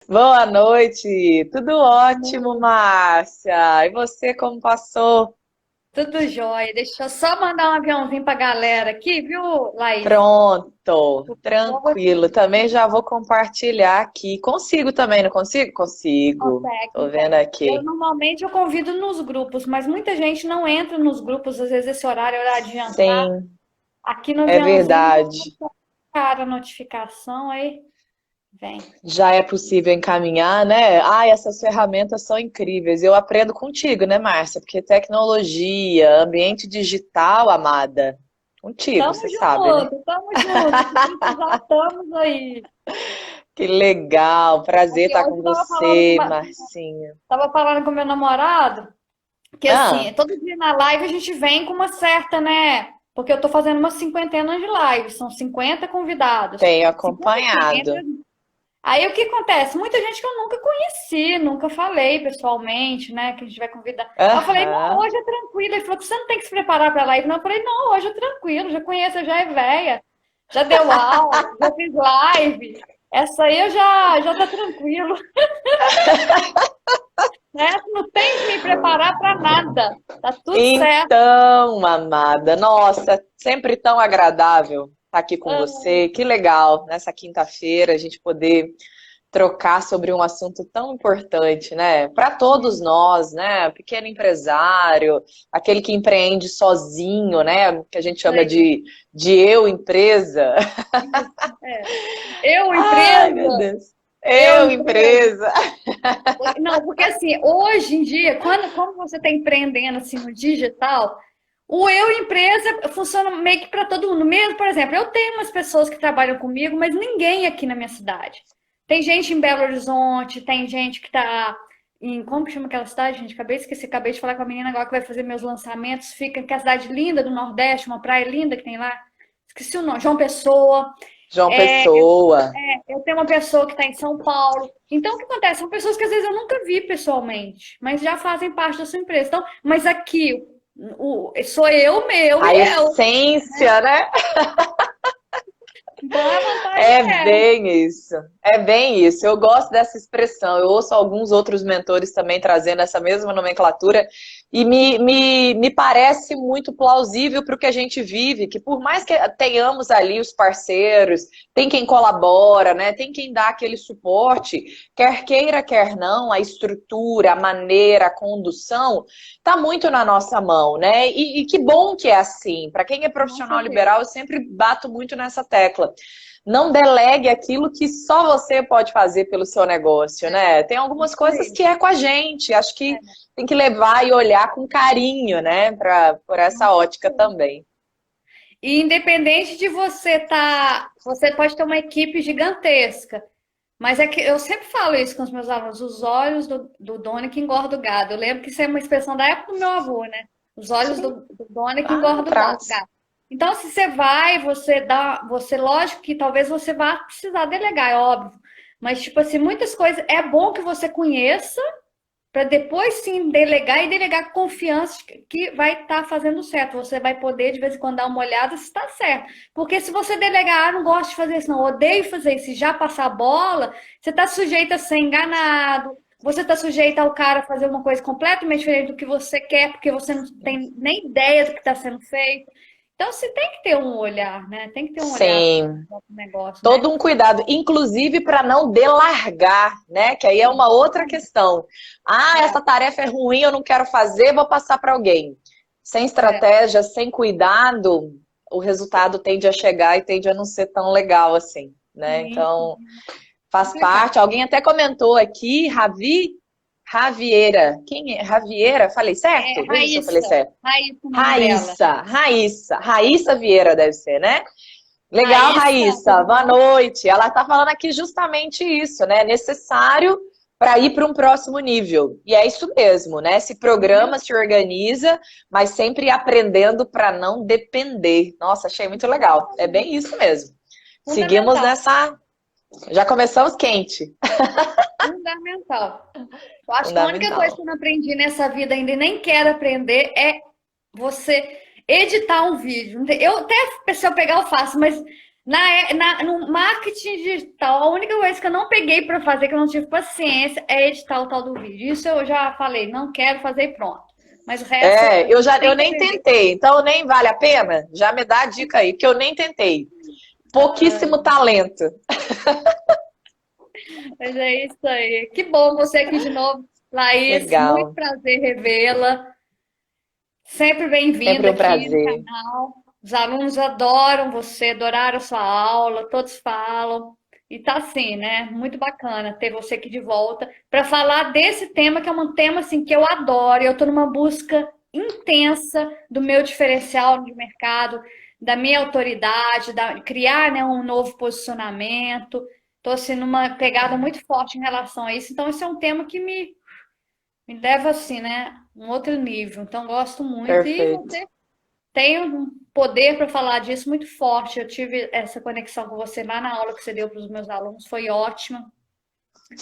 Boa noite, tudo ótimo, Márcia. E você, como passou? Tudo jóia. Deixa eu só mandar um aviãozinho pra galera aqui, viu, Laís? Pronto, Então, vou te tranquilo. Também já vou compartilhar aqui. Consigo também, não consigo? Consigo. consegue, Tô então. vendo Eu aqui. normalmente eu convido nos grupos, mas muita gente não entra nos grupos, às vezes esse horário é hora de jantar. Sim, Aqui no é aviãozinho, verdade. cara, a notificação aí vem. Já é possível encaminhar, né? Ai, essas ferramentas são incríveis. Eu aprendo contigo, né, Márcia? Porque tecnologia, ambiente digital, amada. Contigo, Tamo você sabe, né? junto, tamo junto. Se precisar, estamos aí. Que legal, prazer Aqui estar hoje com você, eu Marcinha. tava falando com meu namorado. Que assim, Ah, todo dia na live a gente vem com uma certa, né? Porque eu tô fazendo uma cinquentena de lives, são 50 convidados. tenho 50 assim, acompanhado. Aí o que acontece? Muita gente que eu nunca conheci, nunca falei pessoalmente, né? Que a gente vai convidar. Aí eu falei, não, Aham. hoje é tranquilo. Ele falou que você não tem que se preparar pra live. Não, eu falei, não, hoje é tranquilo, já conheço, já é véia, já deu aula, já fiz live. Essa aí eu já tá tranquilo, né? Não tem que me preparar pra nada. Tá tudo certo. Então, amada, nossa, sempre tão agradável estar aqui com você. Que legal nessa quinta-feira a gente poder trocar sobre um assunto tão importante, né? Para todos nós, né? Pequeno empresário, aquele que empreende sozinho, né? Que a gente chama Aí. de eu empresa. Isso, é. Eu, Ai, meu empresa, Deus. eu, Eu, empresa. empresa. Não, porque assim, hoje em dia, quando você está empreendendo assim no digital, o eu, empresa, funciona meio que para todo mundo. Mesmo, por exemplo, eu tenho umas pessoas que trabalham comigo, mas ninguém aqui na minha cidade. Tem gente em Belo Horizonte, tem gente que está em. Como que chama aquela cidade, gente? Acabei de esquecer, acabei de falar com a menina agora que vai fazer meus lançamentos. Fica que é a cidade linda do Nordeste, uma praia linda que tem lá. Esqueci o nome, João Pessoa. João É, Pessoa. eu tenho uma pessoa que está em São Paulo. Então, o que acontece? São pessoas que às vezes eu nunca vi pessoalmente, mas já fazem parte da sua empresa. Então, mas aqui sou eu, meu e A eu. essência, né? Então, a vantagem É é essa. bem isso. É bem isso. Eu gosto dessa expressão. Eu ouço alguns outros mentores também trazendo essa mesma nomenclatura e me parece muito plausível para o que a gente vive, que por mais que tenhamos ali os parceiros, tem quem colabora, né? Tem quem dá aquele suporte, quer queira, quer não, a estrutura, a maneira, a condução, está muito na nossa mão, né? E que bom que é assim. Para quem é Com profissional certeza. liberal, eu sempre bato muito nessa tecla. Não delegue aquilo que só você pode fazer pelo seu negócio, né? Tem algumas Isso coisas aí. que é com a gente. Acho que É, tem que levar e olhar com carinho, né? Por com essa ótica certeza. também. E independente de você estar, você pode ter uma equipe gigantesca. Mas é que eu sempre falo isso com os meus alunos, os olhos do dono é que engorda o gado. Eu lembro que isso é uma expressão da época do meu avô, né? Os olhos Sim, do dono é que lá engorda o atrás. gado. Então, se você vai, você dá, você, lógico que talvez você vá precisar delegar, é óbvio. Mas, tipo assim, muitas coisas é bom que você conheça para depois sim delegar e delegar com confiança que vai estar fazendo certo. Você vai poder de vez em quando dar uma olhada se está certo. Porque se você delegar, ah, não gosto de fazer isso, não, odeio fazer isso, e já passar a bola, você está sujeito a ser enganado. Você está sujeito ao cara fazer uma coisa completamente diferente do que você quer, porque você não tem nem ideia do que está sendo feito. Então, você tem que ter um olhar, né? Tem que ter um olhar Sim, para o negócio, né? todo um cuidado, inclusive para não delargar, né? Que aí é uma outra questão. Ah, essa tarefa é ruim, eu não quero fazer, vou passar para alguém. Sem É, estratégia, sem cuidado, o resultado tende a chegar e tende a não ser tão legal assim, né? sim, Então, faz complicado. parte. Alguém até comentou aqui, Ravieira. Quem é? Ravieira? Falei É certo? Veja se eu falei Raíssa, certo. Raíssa o nome dela. Raíssa Vieira deve ser, né? Legal, Raíssa, Raíssa. tudo Boa bom? noite. Ela está falando aqui justamente isso, né? Necessário para ir para um próximo nível. E é isso mesmo, né? Se programa, se organiza, mas sempre aprendendo para não depender. Nossa, achei muito legal. É bem isso mesmo. Seguimos Fundamental, nessa. Já começamos quente. fundamental. Eu acho que a única coisa que Fundamental. eu não aprendi nessa vida ainda e nem quero aprender é você editar um vídeo. Eu até, se eu pegar, eu faço, mas No marketing digital, a única coisa que eu não peguei para fazer, que eu não tive paciência, é editar o tal do vídeo. Isso eu já falei, não quero fazer e pronto. Mas o resto Eu tem que nem aprender. tentei, então nem vale a pena? Já me dá a dica aí, porque eu nem tentei. Pouquíssimo talento. Mas é isso aí. Que bom você aqui de novo, Laís. Muito Legal. prazer revê-la. Sempre Sempre bem-vinda um aqui no prazer. canal. Os alunos adoram você, adoraram a sua aula, todos falam. E tá assim, né? Muito bacana ter você aqui de volta para falar desse tema, que é um tema assim que eu adoro. Eu estou numa busca intensa do meu diferencial de mercado, da minha autoridade, criar, né, um novo posicionamento. Estou assim numa pegada muito forte em relação a isso. Então, esse é um tema que me leva assim, né, um outro nível. Então, gosto muito. E Perfeito. você tem um poder para falar disso muito forte. Eu tive essa conexão com você lá na aula que você deu para os meus alunos, foi ótima.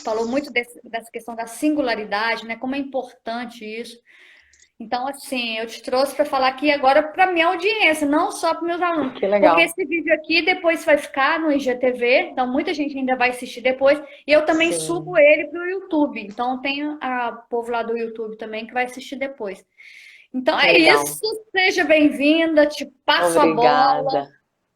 Falou muito dessa questão da singularidade, né? Como é importante isso. Então, assim, eu te trouxe para falar aqui agora para minha audiência, não só para meus alunos. Que Porque legal. esse vídeo aqui depois vai ficar no IGTV, então muita gente ainda vai assistir depois. E eu também subo Sim, ele para o YouTube. Então, tem a povo lá do YouTube também que vai assistir depois. Então que é legal. isso. Seja bem-vinda, te passo a bola. Obrigada.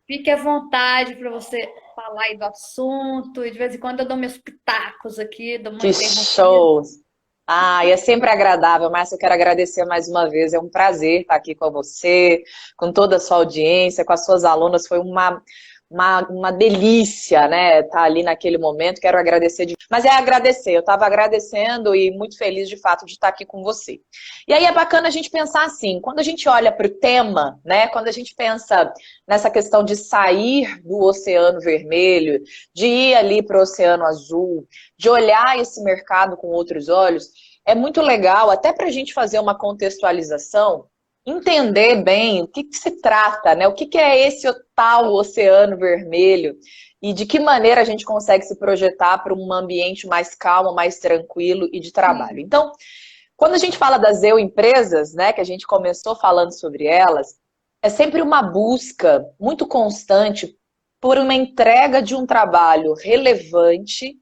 Fique à vontade para você falar aí do assunto. E de vez em quando eu dou meus pitacos aqui, dou uma Que interrompida. show! Ah, e é sempre agradável, Márcia. Eu quero agradecer mais uma vez. É um prazer estar aqui com você, com toda a sua audiência, com as suas alunas. Foi uma delícia, né? Estar ali naquele momento. Quero agradecer. Mas é agradecer. Eu estava agradecendo e muito feliz de fato de estar aqui com você. E aí é bacana a gente pensar assim, quando a gente olha para o tema, né? Quando a gente pensa nessa questão de sair do Oceano Vermelho, de ir ali para o Oceano Azul, de olhar esse mercado com outros olhos, é muito legal, até para a gente fazer uma contextualização, entender bem o que se trata, né? O que é esse tal Oceano Vermelho e de que maneira a gente consegue se projetar para um ambiente mais calmo, mais tranquilo e de trabalho. Sim, Então, quando a gente fala das empresas, né, que a gente começou falando sobre elas, é sempre uma busca muito constante por uma entrega de um trabalho relevante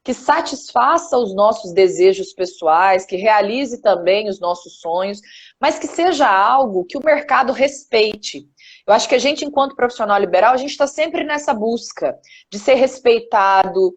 que satisfaça os nossos desejos pessoais, que realize também os nossos sonhos, mas que seja algo que o mercado respeite. Eu acho que a gente, enquanto profissional liberal, a gente está sempre nessa busca de ser respeitado,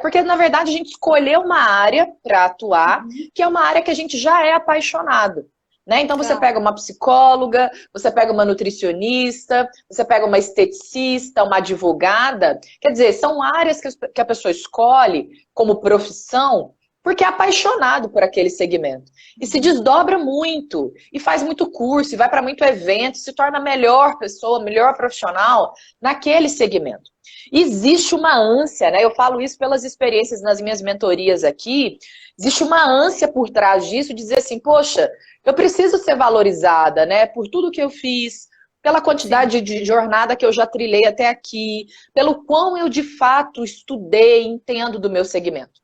porque na verdade a gente escolheu uma área para atuar, que é uma área que a gente já é apaixonado. Né? Então você claro. pega uma psicóloga, você pega uma nutricionista, você pega uma esteticista, uma advogada, quer dizer, são áreas que a pessoa escolhe como profissão porque é apaixonado por aquele segmento. E se desdobra muito, e faz muito curso, e vai para muito evento, se torna a melhor pessoa, melhor profissional naquele segmento. Existe uma ânsia, né? Eu falo isso pelas experiências nas minhas mentorias aqui, existe uma ânsia por trás disso, dizer assim, poxa, eu preciso ser valorizada, né? Por tudo que eu fiz, pela Sim, quantidade de jornada que eu já trilhei até aqui, pelo quão eu de fato estudei e entendo do meu segmento.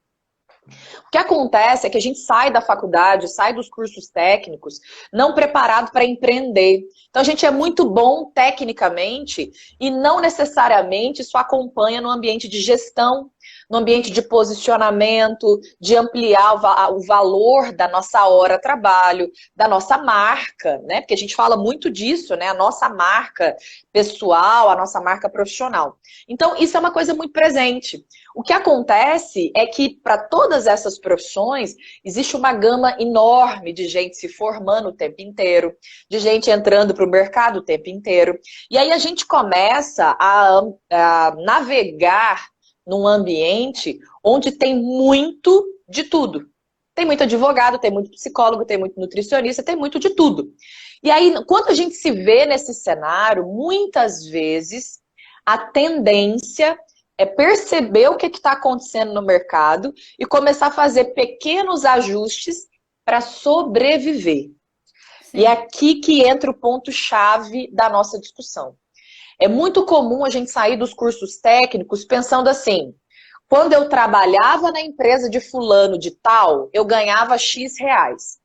O que acontece é que a gente sai da faculdade, sai dos cursos técnicos, não preparado para empreender. Então a gente é muito bom tecnicamente e não necessariamente isso acompanha no ambiente de gestão, no ambiente de sim, posicionamento, de ampliar o valor da nossa hora trabalho, da nossa marca, né? Porque a gente fala muito disso, né? A nossa marca pessoal, a nossa marca profissional. Então, isso é uma coisa muito presente. O que acontece é que para todas essas profissões existe uma gama enorme de gente se formando o tempo inteiro, de gente entrando para o mercado o tempo inteiro. E aí a gente começa a navegar num ambiente onde tem muito de tudo. Tem muito advogado, tem muito psicólogo, tem muito nutricionista, tem muito de tudo. E aí, quando a gente se vê nesse cenário, muitas vezes a tendência é perceber o que está acontecendo no mercado e começar a fazer pequenos ajustes para sobreviver. E é sim. aqui que entra o ponto-chave da nossa discussão. É muito comum a gente sair dos cursos técnicos pensando assim, quando eu trabalhava na empresa de fulano de tal, eu ganhava X reais.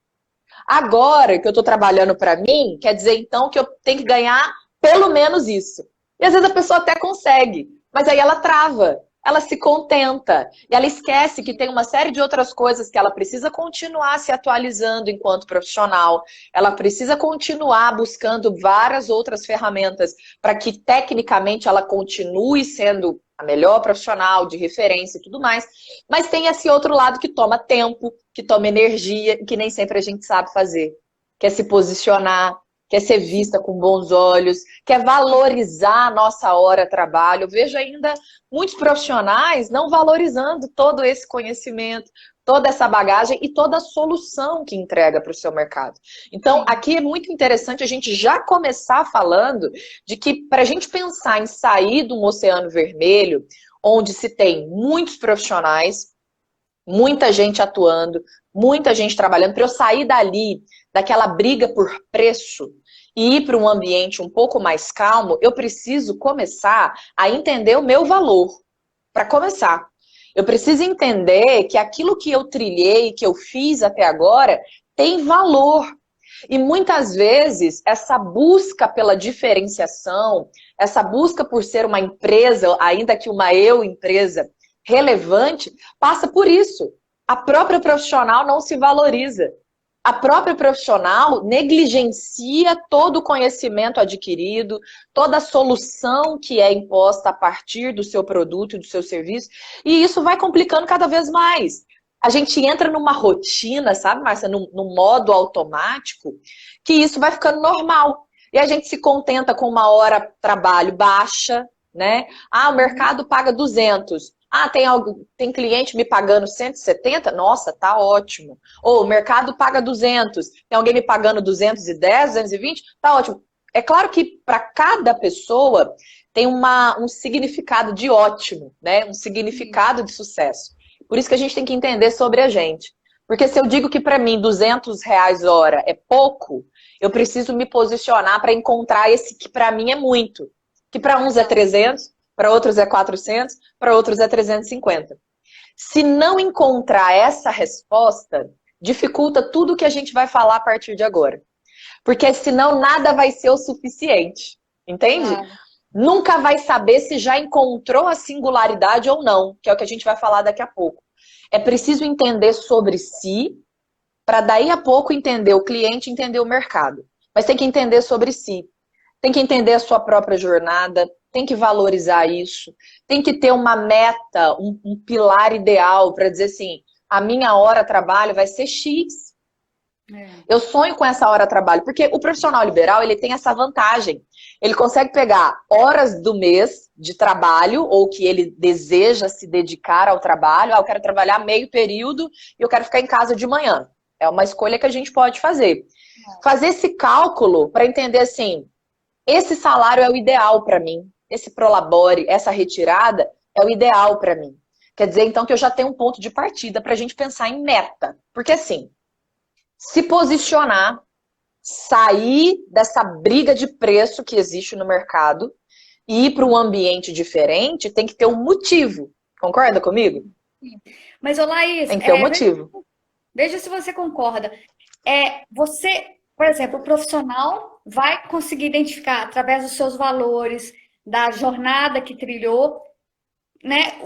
Agora que eu estou trabalhando para mim, quer dizer então que eu tenho que ganhar pelo menos isso. E às vezes a pessoa até consegue, mas aí ela trava, ela se contenta, e ela esquece que tem uma série de outras coisas que ela precisa continuar se atualizando enquanto profissional, ela precisa continuar buscando várias outras ferramentas para que tecnicamente ela continue sendo a melhor profissional, de referência e tudo mais, mas tem esse outro lado que toma tempo, que toma energia, e que nem sempre a gente sabe fazer, que é se posicionar, quer ser vista com bons olhos, quer valorizar a nossa hora de trabalho. Eu vejo ainda muitos profissionais não valorizando todo esse conhecimento, toda essa bagagem e toda a solução que entrega para o seu mercado. Então, aqui é muito interessante a gente já começar falando de que para a gente pensar em sair de um oceano vermelho, onde se tem muitos profissionais, muita gente atuando, muita gente trabalhando, para eu sair dali, daquela briga por preço, e ir para um ambiente um pouco mais calmo, eu preciso começar a entender o meu valor. Para começar, eu preciso entender que aquilo que eu trilhei, que eu fiz até agora, tem valor. E muitas vezes, essa busca pela diferenciação, essa busca por ser uma empresa, ainda que uma eu-empresa relevante, passa por isso. A própria profissional não se valoriza. A própria profissional negligencia todo o conhecimento adquirido, toda a solução que é imposta a partir do seu produto e do seu serviço, e isso vai complicando cada vez mais. A gente entra numa rotina, sabe, Márcia, num modo automático, que isso vai ficando normal. E a gente se contenta com uma hora de trabalho baixa, né? Ah, o mercado paga 200. Ah, tem cliente me pagando 170? Nossa, tá ótimo. Ou o mercado paga 200. Tem alguém me pagando 210, 220? Tá ótimo. É claro que para cada pessoa tem um significado de ótimo, né? Um significado de sucesso. Por isso que a gente tem que entender sobre a gente. Porque se eu digo que para mim R$ 200 hora é pouco, eu preciso me posicionar para encontrar esse que para mim é muito. Que para uns é 300, para outros é 400, para outros é 350. Se não encontrar essa resposta, dificulta tudo que a gente vai falar a partir de agora. Porque senão nada vai ser o suficiente, entende? Nunca vai saber se já encontrou a singularidade ou não, que é o que a gente vai falar daqui a pouco. É preciso entender sobre si, para daí a pouco entender o cliente, entender o mercado. Mas tem que entender sobre si. Tem que entender a sua própria jornada, tem que valorizar isso, tem que ter uma meta, um pilar ideal para dizer assim, a minha hora de trabalho vai ser X. Eu sonho com essa hora de trabalho, porque o profissional liberal, ele tem essa vantagem. Ele consegue pegar horas do mês de trabalho, ou que ele deseja se dedicar ao trabalho. Ah, eu quero trabalhar meio período e eu quero ficar em casa de manhã. É uma escolha que a gente pode fazer. Fazer esse cálculo para entender assim, esse salário é o ideal para mim. Esse prolabore, essa retirada é o ideal para mim. Quer dizer, então, que eu já tenho um ponto de partida para a gente pensar em meta. Porque assim, se posicionar, sair dessa briga de preço que existe no mercado e ir para um ambiente diferente, tem que ter um motivo. Concorda comigo? Mas, ô Laís, tem que ter um motivo. Veja se você concorda. Você, por exemplo, o profissional vai conseguir identificar através dos seus valores, da jornada que trilhou, né?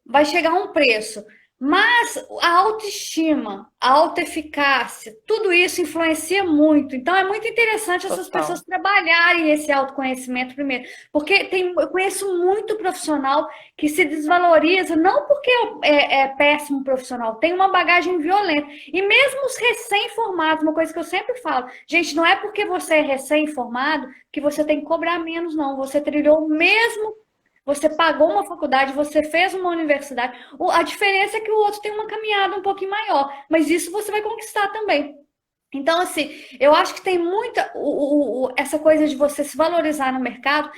Vai chegar a um preço. Mas a autoestima, a autoeficácia, tudo isso influencia muito. Então é muito interessante essas pessoas trabalharem esse autoconhecimento primeiro. Porque eu conheço muito profissional que se desvaloriza, não porque é péssimo profissional, tem uma bagagem violenta. E mesmo os recém-formados, uma coisa que eu sempre falo, gente, não é porque você é recém-formado que você tem que cobrar menos, não. Você trilhou o mesmo. Você pagou uma faculdade, você fez uma universidade. A diferença é que o outro tem uma caminhada um pouquinho maior. Mas isso você vai conquistar também. Então, assim, eu acho que tem muita... essa coisa de você se valorizar no mercado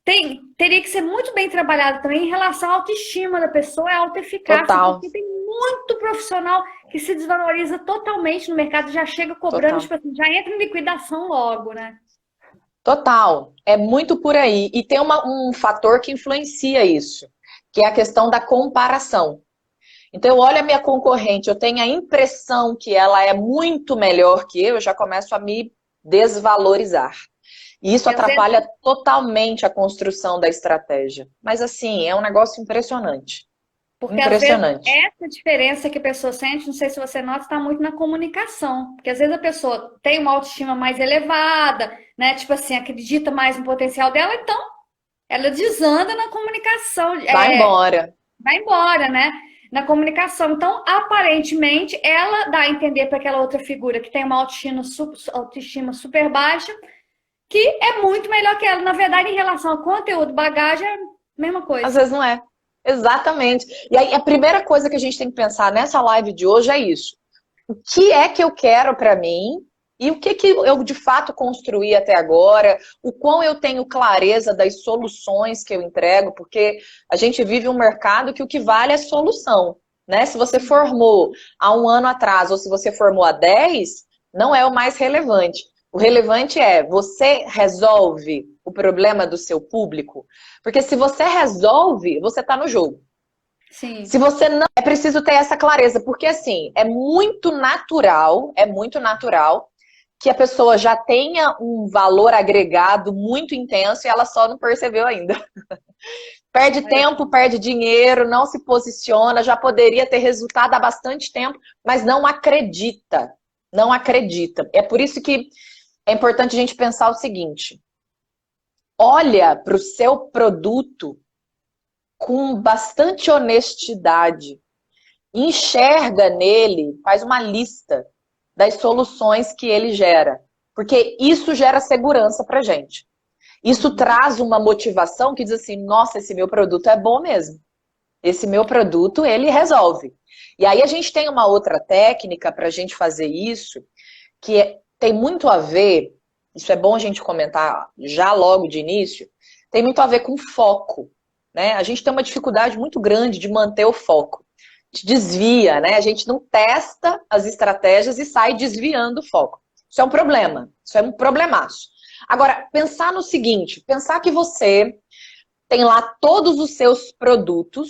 teria que ser muito bem trabalhado também em relação à autoestima da pessoa e à autoeficácia. Porque tem muito profissional que se desvaloriza totalmente no mercado, já chega cobrando, tipo assim, já entra em liquidação logo, né? Total, é muito por aí. E tem um fator que influencia isso, que é a questão da comparação. Então, eu olho a minha concorrente, eu tenho a impressão que ela é muito melhor que eu já começo a me desvalorizar. E isso E às vezes, atrapalha totalmente a construção da estratégia. Mas assim, é um negócio impressionante. porque às vezes Impressionante. essa diferença que a pessoa sente, não sei se você nota, está muito na comunicação. Porque às vezes a pessoa tem uma autoestima mais elevada, né? Tipo assim, acredita mais no potencial dela, então ela desanda na comunicação. Vai embora. Vai embora, né? Na comunicação. Então, aparentemente, ela dá a entender para aquela outra figura que tem uma autoestima super baixa, que é muito melhor que ela. Na verdade, em relação ao conteúdo, bagagem, é a mesma Às coisa. vezes não é. Exatamente. E aí, a primeira coisa que a gente tem que pensar nessa live de hoje é isso. O que é que eu quero para mim e o que que eu de fato construí até agora, o quão eu tenho clareza das soluções que eu entrego, porque a gente vive um mercado que o que vale é solução, né? Se você Sim. formou há um ano atrás ou se você formou há 10, não é o mais relevante. O relevante é você resolve o problema do seu público, porque se você resolve, você está no jogo. Se Sim. você não. É preciso ter essa clareza, porque assim, é muito natural que a pessoa já tenha um valor agregado muito intenso e ela só não percebeu ainda. Perde Olha, tempo, perde dinheiro, não se posiciona, já poderia ter resultado há bastante tempo, mas não acredita. Não acredita. É por isso que é importante a gente pensar o seguinte: olha para o seu produto com bastante honestidade. Enxerga nele, faz uma lista das soluções que ele gera. Porque isso gera segurança pra gente. Isso uhum. traz uma motivação que diz assim, nossa, esse meu produto é bom mesmo. Esse meu produto, ele resolve. E aí a gente tem uma outra técnica para a gente fazer isso, tem muito a ver, isso é bom a gente comentar já logo de início, tem muito a ver com foco. Né? A gente tem uma dificuldade muito grande de manter o foco. A gente desvia, né? A gente não testa as estratégias e sai desviando o foco. Isso é um problema, isso é um problemaço. Agora, pensar no seguinte, pensar que você tem lá todos os seus produtos,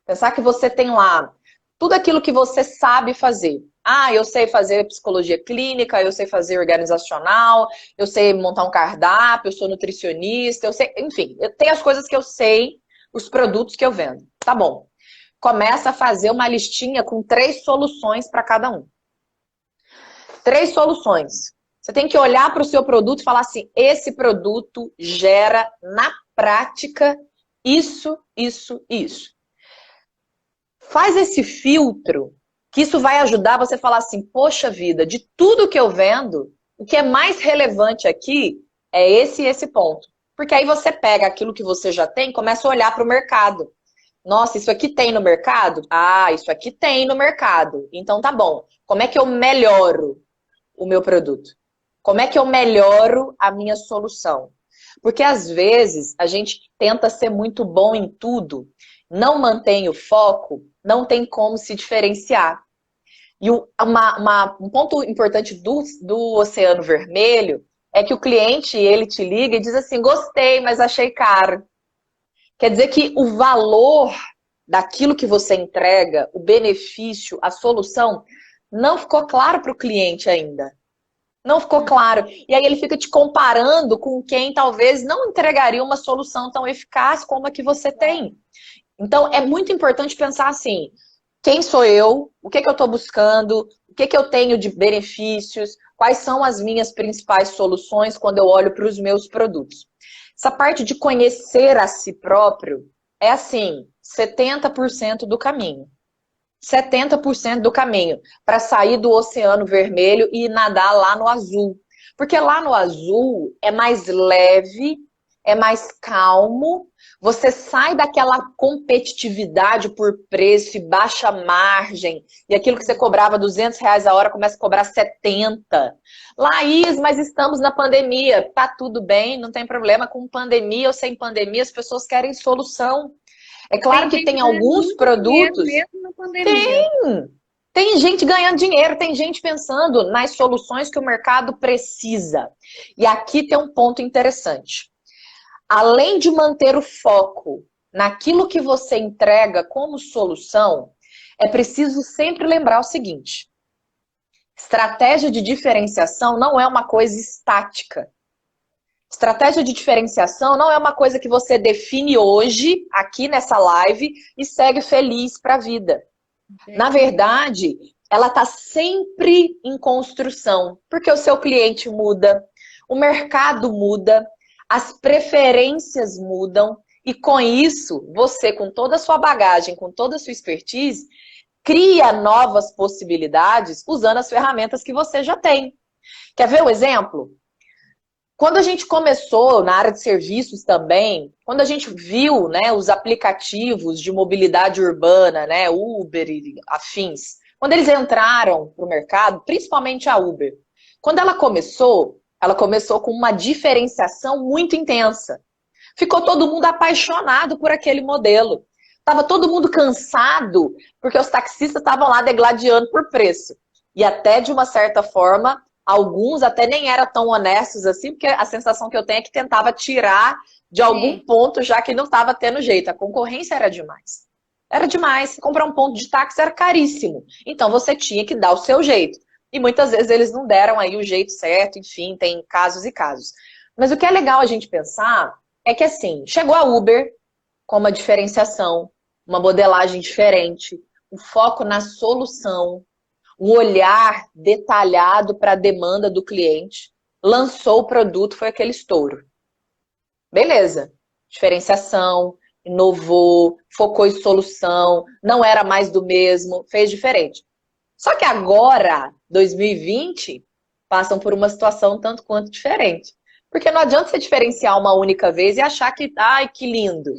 pensar que você tem lá tudo aquilo que você sabe fazer. Ah, eu sei fazer psicologia clínica, eu sei fazer organizacional, eu sei montar um cardápio, eu sou nutricionista, eu sei, enfim, eu tenho as coisas que eu sei, os produtos que eu vendo. Tá bom. Começa a fazer uma listinha com 3 soluções para cada um. 3 soluções. Você tem que olhar para o seu produto e falar assim: esse produto gera na prática isso, isso, isso. Faz esse filtro, que isso vai ajudar você a falar assim: poxa vida, de tudo que eu vendo, o que é mais relevante aqui é esse e esse ponto. Porque aí você pega aquilo que você já tem e começa a olhar para o mercado. Nossa, isso aqui tem no mercado? Ah, isso aqui tem no mercado. Então tá bom. Como é que eu melhoro o meu produto? Como é que eu melhoro a minha solução? Porque às vezes a gente tenta ser muito bom em tudo, não mantém o foco, não tem como se diferenciar. E um ponto importante do Oceano Vermelho é que o cliente, ele te liga e diz assim, gostei, mas achei caro. Quer dizer que o valor daquilo que você entrega, o benefício, a solução, não ficou claro para o cliente ainda. Não ficou claro. E aí ele fica te comparando com quem talvez não entregaria uma solução tão eficaz como a que você tem. Então é muito importante pensar assim: quem sou eu? O que eu estou buscando? O que eu tenho de benefícios? Quais são as minhas principais soluções quando eu olho para os meus produtos? Essa parte de conhecer a si próprio é assim, 70% do caminho. 70% do caminho para sair do Oceano Vermelho e nadar lá no azul. Porque lá no azul é mais leve, é mais calmo, você sai daquela competitividade por preço e baixa margem, e aquilo que você cobrava R$ 200 a hora começa a cobrar 70. Laís, mas estamos na pandemia. Tá tudo bem, não tem problema com pandemia ou sem pandemia, as pessoas querem solução. É claro Tem que gente tem ganhando alguns muito dinheiro produtos. mesmo na pandemia. Tem gente ganhando dinheiro, tem gente pensando nas soluções que o mercado precisa. E aqui tem um ponto interessante. Além de manter o foco naquilo que você entrega como solução, é preciso sempre lembrar o seguinte: estratégia de diferenciação não é uma coisa estática. Estratégia de diferenciação não é uma coisa que você define hoje, aqui nessa live, e segue feliz para a vida. Na verdade, ela está sempre em construção, porque o seu cliente muda, o mercado muda, as preferências mudam, e com isso, você, com toda a sua bagagem, com toda a sua expertise, cria novas possibilidades usando as ferramentas que você já tem. Quer ver um exemplo? Quando a gente começou na área de serviços também, quando a gente viu, né, os aplicativos de mobilidade urbana, né, Uber e afins, quando eles entraram para o mercado, principalmente a Uber, quando ela começou com uma diferenciação muito intensa. Ficou todo mundo apaixonado por aquele modelo. Estava todo mundo cansado, porque os taxistas estavam lá degladiando por preço. E até, de uma certa forma, alguns até nem eram tão honestos assim, porque a sensação que eu tenho é que tentava tirar de algum ponto, já que não estava tendo jeito. A concorrência era demais. Era demais. Comprar um ponto de táxi era caríssimo. Então você tinha que dar o seu jeito. E muitas vezes eles não deram aí o jeito certo, enfim, tem casos e casos. Mas o que é legal a gente pensar é que, assim, chegou a Uber com uma diferenciação, uma modelagem diferente, um foco na solução, um olhar detalhado para a demanda do cliente, lançou o produto, foi aquele estouro. Beleza, diferenciação, inovou, focou em solução, não era mais do mesmo, fez diferente. Só que agora, 2020, passam por uma situação tanto quanto diferente. Porque não adianta você diferenciar uma única vez e achar que, ai, que lindo.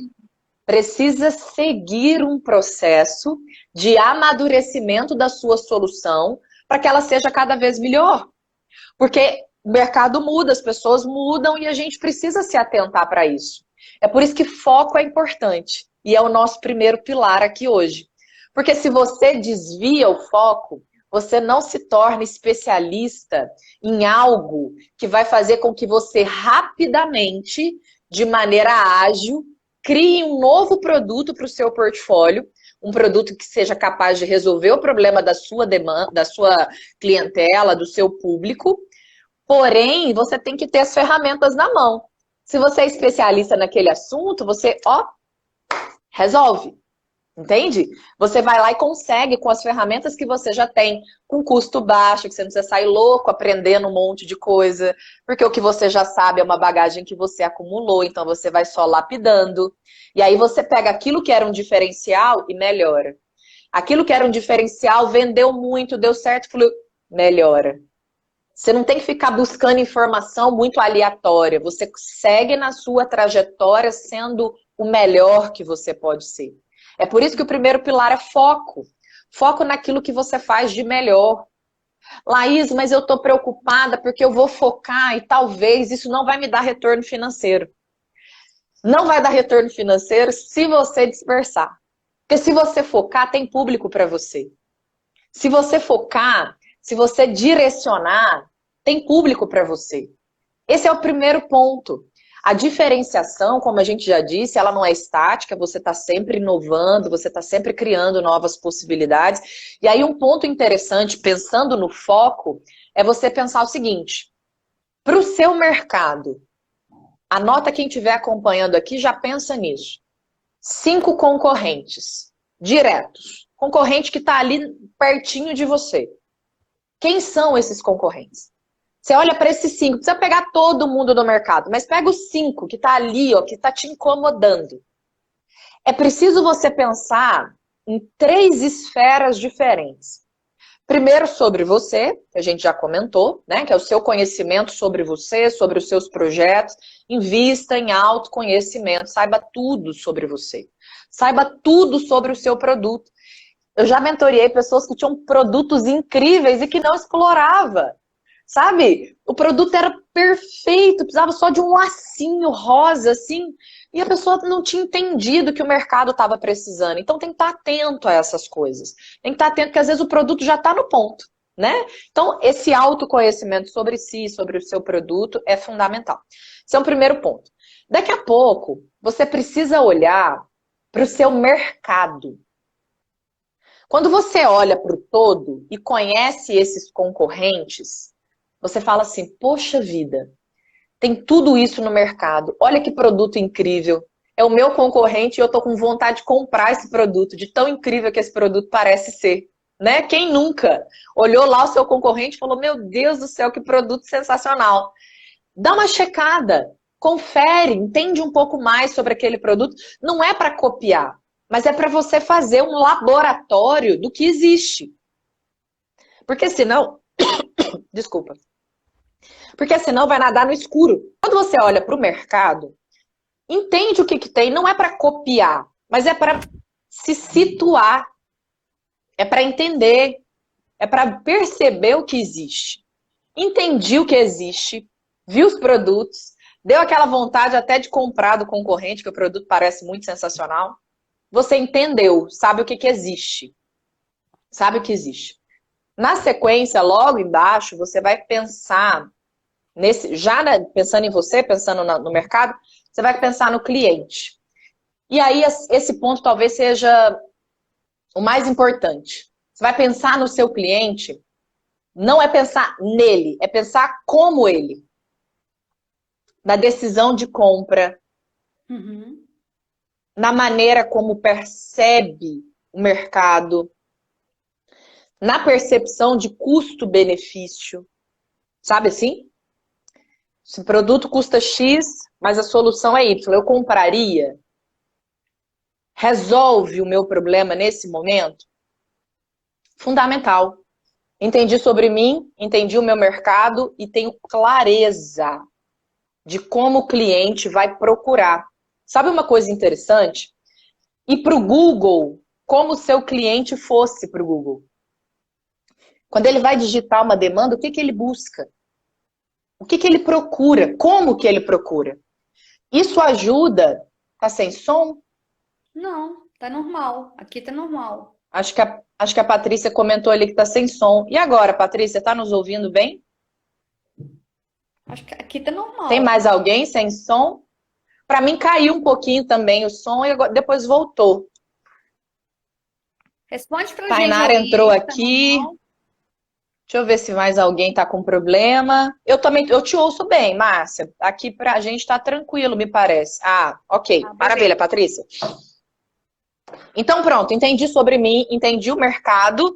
Precisa seguir um processo de amadurecimento da sua solução para que ela seja cada vez melhor. Porque o mercado muda, as pessoas mudam e a gente precisa se atentar para isso. É por isso que foco é importante e é o nosso primeiro pilar aqui hoje. Porque se você desvia o foco, você não se torna especialista em algo que vai fazer com que você rapidamente, de maneira ágil, crie um novo produto para o seu portfólio, um produto que seja capaz de resolver o problema da sua demanda, da sua clientela, do seu público. Porém, você tem que ter as ferramentas na mão. Se você é especialista naquele assunto, você, resolve. Entende? Você vai lá e consegue com as ferramentas que você já tem, com custo baixo, que você não precisa sair louco aprendendo um monte de coisa, porque o que você já sabe é uma bagagem que você acumulou, então você vai só lapidando. E aí você pega aquilo que era um diferencial e melhora. Aquilo que era um diferencial vendeu muito, deu certo, melhora. Você não tem que ficar buscando informação muito aleatória. Você segue na sua trajetória sendo o melhor que você pode ser. É por isso que o primeiro pilar é foco. Foco naquilo que você faz de melhor. Laís, mas eu estou preocupada porque eu vou focar e talvez isso não vai me dar retorno financeiro. Não vai dar retorno financeiro se você dispersar. Porque se você focar, tem público para você. Se você focar, se você direcionar, tem público para você. Esse é o primeiro ponto. A diferenciação, como a gente já disse, ela não é estática, você está sempre inovando, você está sempre criando novas possibilidades. E aí um ponto interessante, pensando no foco, é você pensar o seguinte, para o seu mercado, anota quem estiver acompanhando aqui, já pensa nisso. 5 concorrentes, diretos. Concorrente que está ali pertinho de você. Quem são esses concorrentes? Você olha para esses 5, precisa pegar todo mundo do mercado, mas pega os 5 que está ali, que está te incomodando. É preciso você pensar em 3 esferas diferentes. Primeiro sobre você, que a gente já comentou, né? Que é o seu conhecimento sobre você, sobre os seus projetos. Invista em autoconhecimento, saiba tudo sobre você. Saiba tudo sobre o seu produto. Eu já mentoriei pessoas que tinham produtos incríveis e que não explorava. Sabe? O produto era perfeito, precisava só de um lacinho rosa, assim, e a pessoa não tinha entendido que o mercado estava precisando. Então tem que estar atento a essas coisas. Tem que estar atento, porque às vezes o produto já está no ponto, né? Então, esse autoconhecimento sobre si, sobre o seu produto, é fundamental. Esse é um primeiro ponto. Daqui a pouco, você precisa olhar para o seu mercado. Quando você olha para o todo e conhece esses concorrentes, você fala assim, poxa vida, Tem tudo isso no mercado. Olha que produto incrível. É o meu concorrente e eu tô com vontade de comprar esse produto, de tão incrível que esse produto parece ser. Né? Quem nunca olhou lá o seu concorrente e falou, meu Deus do céu, que produto sensacional. Dá uma checada, confere, entende um pouco mais sobre aquele produto. Não é para copiar, mas é para você fazer um laboratório do que existe. Porque senão, desculpa, porque senão vai nadar no escuro. Quando você olha para o mercado, entende o que tem, não é para copiar, mas é para se situar, é para entender, é para perceber o que existe. Entendi o que existe, vi os produtos, deu aquela vontade até de comprar do concorrente, que o produto parece muito sensacional. Você entendeu, sabe o que existe. Sabe o que existe. Na sequência, logo embaixo, você vai pensar, pensando em você, pensando no mercado, você vai pensar no cliente. E aí, esse ponto talvez seja o mais importante. Você vai pensar no seu cliente, não é pensar nele, é pensar como ele. Na decisão de compra, na maneira como percebe o mercado, na percepção de custo-benefício. Sabe assim? Se o produto custa X, mas a solução é Y, eu compraria? Resolve o meu problema nesse momento? Fundamental. Entendi sobre mim, entendi o meu mercado e tenho clareza de como o cliente vai procurar. Sabe uma coisa interessante? Ir para o Google como se o seu cliente fosse para o Google. Quando ele vai digitar uma demanda, o que ele busca? O que ele procura? Como que ele procura? Isso ajuda? Tá sem som? Não, tá normal. Aqui tá normal. Acho que a Patrícia comentou ali que tá sem som. E agora, Patrícia, tá nos ouvindo bem? Acho que aqui tá normal. Tem mais alguém sem som? Para mim caiu um pouquinho também o som e depois voltou. Responde pra Tainara gente. entrou aqui. Deixa eu ver se mais alguém tá com problema. Eu te ouço bem, Márcia. Aqui pra gente tá tranquilo, me parece. Ah, ok. Maravilha, Patrícia. Então pronto, entendi sobre mim, entendi o mercado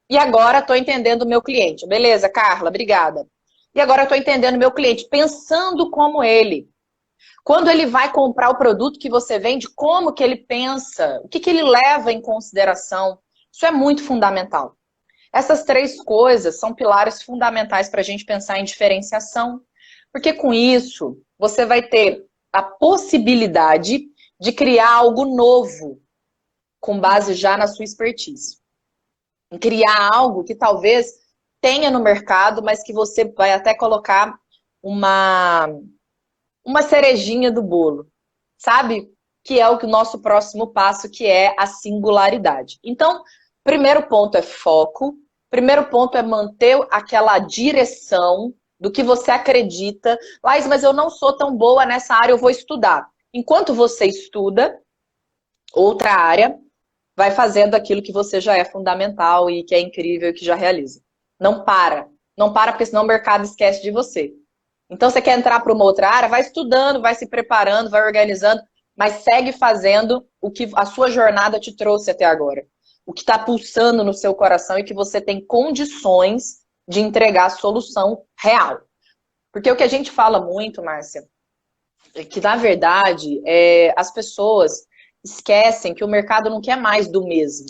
e agora tô entendendo o meu cliente. Beleza, Carla, obrigada. E agora eu tô entendendo o meu cliente, pensando como ele. Quando ele vai comprar o produto que você vende, como que ele pensa? O que ele leva em consideração? Isso é muito fundamental. Essas três coisas são pilares fundamentais para a gente pensar em diferenciação. Porque com isso, você vai ter a possibilidade de criar algo novo, com base já na sua expertise. Em criar algo que talvez tenha no mercado, mas que você vai até colocar uma cerejinha do bolo, sabe? Que é o nosso próximo passo, que é a singularidade. Então, primeiro ponto é foco, primeiro ponto é manter aquela direção do que você acredita. Laís, mas eu não sou tão boa nessa área, eu vou estudar. Enquanto você estuda, outra área vai fazendo aquilo que você já é fundamental e que é incrível e que já realiza. Não para. Não para, porque senão o mercado esquece de você. Então, você quer entrar para uma outra área? Vai estudando, vai se preparando, vai organizando, mas segue fazendo o que a sua jornada te trouxe até agora. O que está pulsando no seu coração e que você tem condições de entregar a solução real. Porque o que a gente fala muito, Márcia, é que, na verdade, as pessoas esquecem que o mercado não quer mais do mesmo,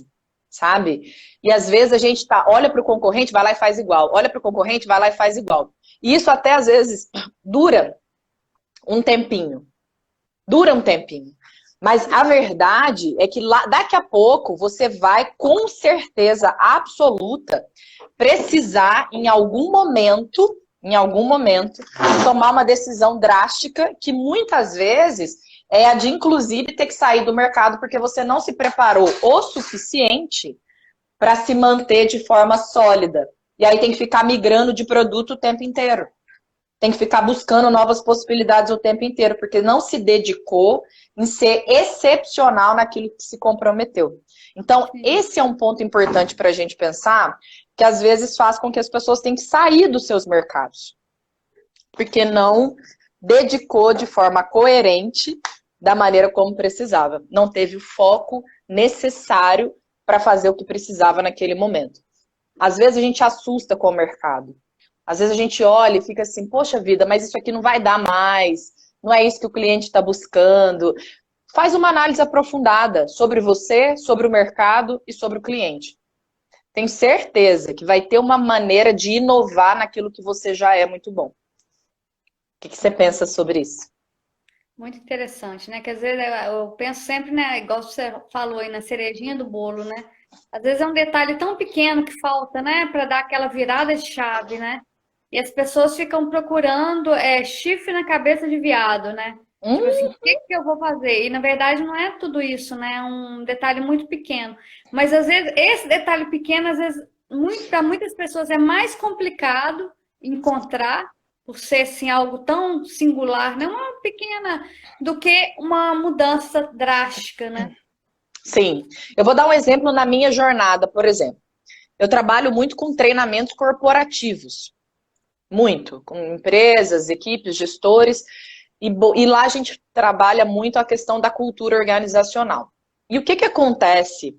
sabe? E às vezes a gente olha para o concorrente, vai lá e faz igual. Olha para o concorrente, vai lá e faz igual. E isso até às vezes dura um tempinho. Dura um tempinho. Mas a verdade é que daqui a pouco você vai, com certeza absoluta, precisar em algum momento, tomar uma decisão drástica que muitas vezes é a de, inclusive, ter que sair do mercado porque você não se preparou o suficiente para se manter de forma sólida. E aí tem que ficar migrando de produto o tempo inteiro. Tem que ficar buscando novas possibilidades o tempo inteiro, porque não se dedicou em ser excepcional naquilo que se comprometeu. Então, esse é um ponto importante para a gente pensar, que às vezes faz com que as pessoas tenham que sair dos seus mercados. Porque não dedicou de forma coerente da maneira como precisava. Não teve o foco necessário para fazer o que precisava naquele momento. Às vezes a gente assusta com o mercado. Às vezes a gente olha e fica assim, poxa vida, mas isso aqui não vai dar mais, não é isso que o cliente está buscando. Faz uma análise aprofundada sobre você, sobre o mercado e sobre o cliente. Tenho certeza que vai ter uma maneira de inovar naquilo que você já é muito bom. O que você pensa sobre isso? Muito interessante, né? Quer dizer, eu penso sempre, né? Igual você falou aí na cerejinha do bolo, né? Às vezes é um detalhe tão pequeno que falta, né? Para dar aquela virada de chave, né? E as pessoas ficam procurando chifre na cabeça de viado, né? Tipo assim, o que que eu vou fazer? E na verdade não é tudo isso, né? É um detalhe muito pequeno. Mas às vezes esse detalhe pequeno, às vezes, para muitas pessoas é mais complicado encontrar por ser assim, algo tão singular, não uma pequena, do que uma mudança drástica, né? Sim. Eu vou dar um exemplo na minha jornada, por exemplo. Eu trabalho muito com treinamentos corporativos. Muito. Com empresas, equipes, gestores. E lá a gente trabalha muito a questão da cultura organizacional. E o que acontece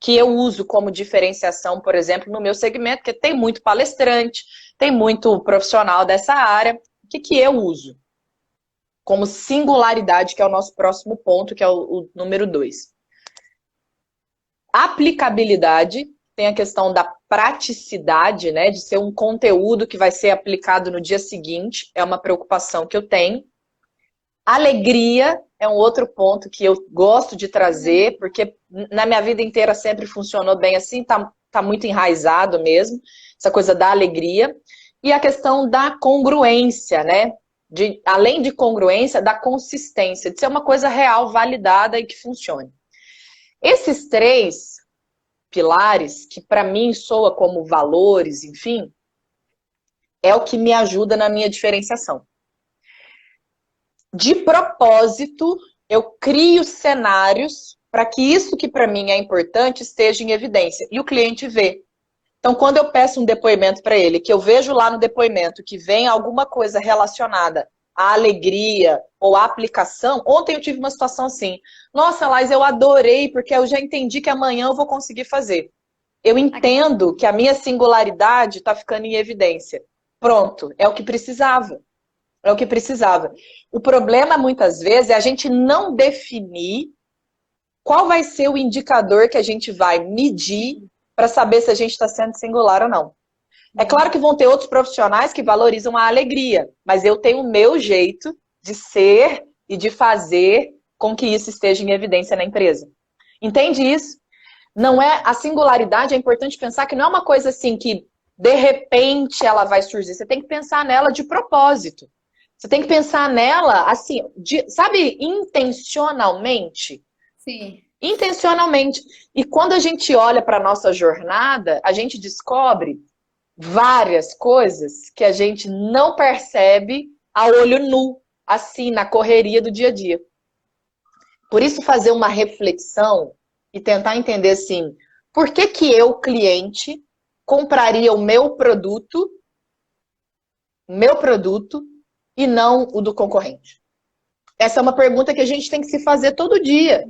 que eu uso como diferenciação, por exemplo, no meu segmento, porque tem muito palestrante, tem muito profissional dessa área. O que eu uso como singularidade, que é o nosso próximo ponto, que é o número 2? Aplicabilidade, tem a questão da praticidade, né, de ser um conteúdo que vai ser aplicado no dia seguinte, é uma preocupação que eu tenho. Alegria é um outro ponto que eu gosto de trazer, porque na minha vida inteira sempre funcionou bem assim, tá muito enraizado mesmo, essa coisa da alegria. E a questão da congruência, né? Além de congruência, da consistência, de ser uma coisa real, validada e que funcione. Esses 3 pilares, que para mim soa como valores, enfim, é o que me ajuda na minha diferenciação. De propósito, eu crio cenários para que isso que para mim é importante esteja em evidência e o cliente vê. Então, quando eu peço um depoimento para ele, que eu vejo lá no depoimento que vem alguma coisa relacionada à alegria ou à aplicação, ontem eu tive uma situação assim, nossa, Laís, eu adorei, porque eu já entendi que amanhã eu vou conseguir fazer. Eu entendo que a minha singularidade está ficando em evidência. Pronto, é o que precisava. É o que precisava. O problema, muitas vezes, é a gente não definir qual vai ser o indicador que a gente vai medir para saber se a gente está sendo singular ou não. É claro que vão ter outros profissionais que valorizam a alegria, mas eu tenho o meu jeito de ser e de fazer com que isso esteja em evidência na empresa. Entende isso? Não é a singularidade, é importante pensar que não é uma coisa assim que de repente ela vai surgir. Você tem que pensar nela de propósito. Você tem que pensar nela assim, sabe, intencionalmente. Sim. Intencionalmente. E quando a gente olha para a nossa jornada, a gente descobre várias coisas que a gente não percebe a olho nu, assim, na correria do dia a dia. Por isso, fazer uma reflexão e tentar entender assim, por que que eu, cliente, compraria o meu produto e não o do concorrente? Essa é uma pergunta que a gente tem que se fazer todo dia.